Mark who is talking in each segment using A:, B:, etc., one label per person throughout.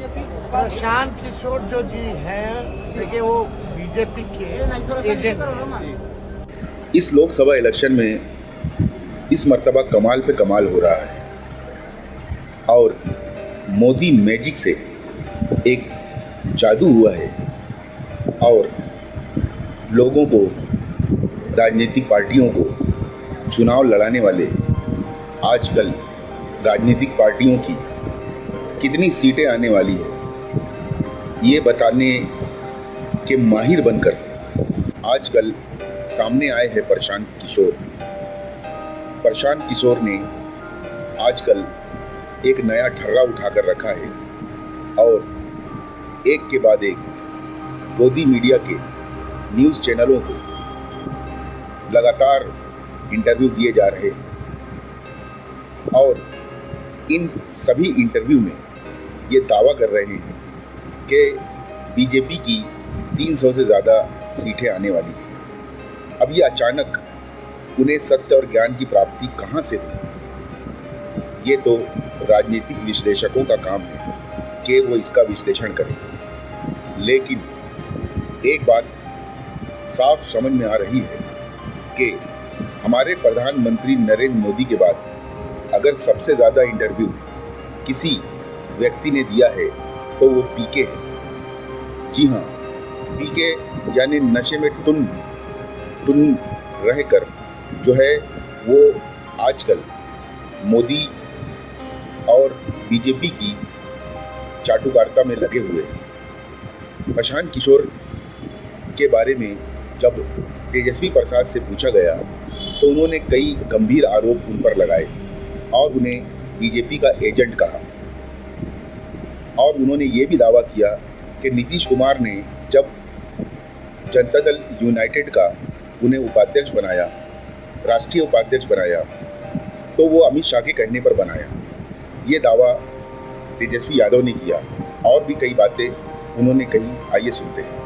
A: प्रशांत किशोर जो जी हैं, देखिए वो बीजेपी के एजेंट हैं।
B: इस लोकसभा इलेक्शन में इस मर्तबा कमाल पे कमाल हो रहा है और मोदी मैजिक से एक जादू हुआ है और लोगों को, राजनीतिक पार्टियों को चुनाव लड़ाने वाले आजकल राजनीतिक पार्टियों की कितनी सीटें आने वाली है ये बताने के माहिर बनकर आजकल सामने आए हैं प्रशांत किशोर। प्रशांत किशोर ने आजकल एक नया ढर्रा उठाकर रखा है और एक के बाद एक गोदी मीडिया के न्यूज़ चैनलों को लगातार इंटरव्यू दिए जा रहे हैं और इन सभी इंटरव्यू में ये दावा कर रहे हैं कि बीजेपी की 300 से ज़्यादा सीटें आने वाली हैं। अब ये अचानक उन्हें सत्य और ज्ञान की प्राप्ति कहाँ से हुई, ये तो राजनीतिक विश्लेषकों का काम है कि वो इसका विश्लेषण करें। लेकिन एक बात साफ समझ में आ रही है कि हमारे प्रधानमंत्री नरेंद्र मोदी के बाद अगर सबसे ज़्यादा इंटरव्यू किसी व्यक्ति ने दिया है तो वो पीके है। जी हाँ, पीके यानी नशे में टुन रहकर जो है वो आजकल मोदी और बीजेपी की चाटुकारिता में लगे हुए हैं। प्रशांत किशोर के बारे में जब तेजस्वी प्रसाद से पूछा गया तो उन्होंने कई गंभीर आरोप उन पर लगाए और उन्हें बीजेपी का एजेंट कहा और उन्होंने ये भी दावा किया कि नीतीश कुमार ने जब जनता दल यूनाइटेड का उन्हें उपाध्यक्ष बनाया, राष्ट्रीय उपाध्यक्ष बनाया, तो वो अमित शाह के कहने पर बनाया। ये दावा तेजस्वी यादव ने किया और भी कई बातें उन्होंने कही। आइए सुनते हैं।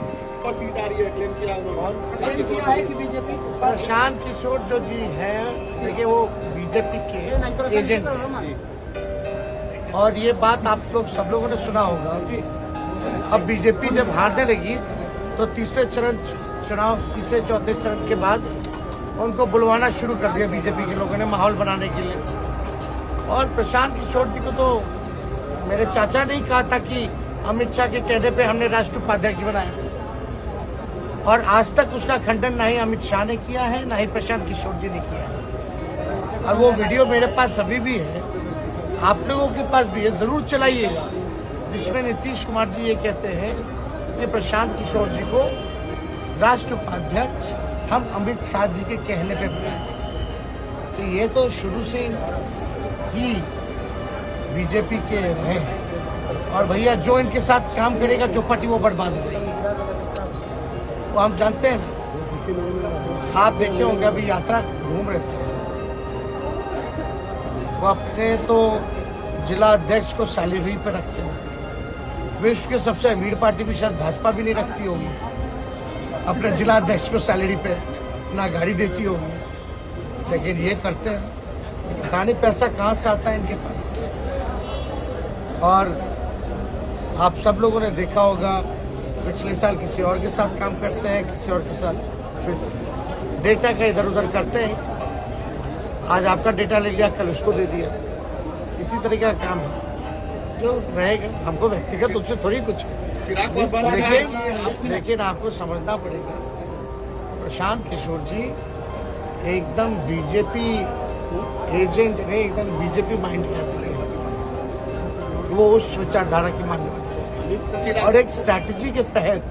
A: प्रशांत किशोर जो जी हैं, देखिए वो बीजेपी के एजेंट हैं और ये बात आप लोग सब लोगों ने सुना होगा। अब बीजेपी जब हारने लगी तो तीसरे चौथे चरण के बाद उनको बुलवाना शुरू कर दिया बीजेपी के लोगों ने माहौल बनाने के लिए। और प्रशांत किशोर जी को तो मेरे चाचा ने ही कहा था कि अमित शाह के कहने पे हमने राष्ट्रीय उपाध्यक्ष बनाया और आज तक उसका खंडन ना ही अमित शाह ने किया है ना ही प्रशांत किशोर जी ने किया है। और वो वीडियो मेरे पास अभी भी है, आप लोगों के पास भी है, जरूर चलाइएगा, जिसमें नीतीश कुमार जी ये कहते हैं कि प्रशांत किशोर जी को राष्ट्रीय उपाध्यक्ष हम अमित शाह जी के कहने पे बनाए। तो ये तो शुरू से ही बीजेपी के रहे हैं और भैया जो इनके साथ काम करेगा चौपाटी वो बर्बाद हो गई, वो हम जानते हैं। आप देखे होंगे अभी यात्रा घूम रहे थे, वो अपने तो जिला अध्यक्ष को सैलरी पे रखते हैं। विश्व के सबसे अमीर पार्टी भी शायद भाजपा भी नहीं रखती होगी अपने जिला अध्यक्ष को सैलरी पे, ना गाड़ी देती होगी, लेकिन ये करते हैं। पता नहीं पैसा कहाँ से आता है इनके पास। और आप सब लोगों ने देखा होगा पिछले साल किसी और के साथ काम करते हैं, किसी और के साथ फिर डेटा का इधर उधर करते हैं। आज आपका डेटा ले लिया, कल उसको दे दिया। इसी तरीके का काम है जो रहेगा। हमको व्यक्तिगत रूप से थोड़ी कुछ, लेकिन आपको समझना पड़ेगा प्रशांत किशोर जी एकदम बीजेपी एजेंट ने, एकदम बीजेपी माइंड के आदमी है। वो उस विचारधारा की मानने वाले और एक स्ट्रैटेजी के तहत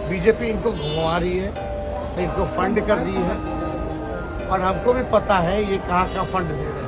A: बीजेपी इनको घुमा रही है, इनको फंड कर रही है और हमको भी पता है ये कहाँ फंड दे रहे हैं।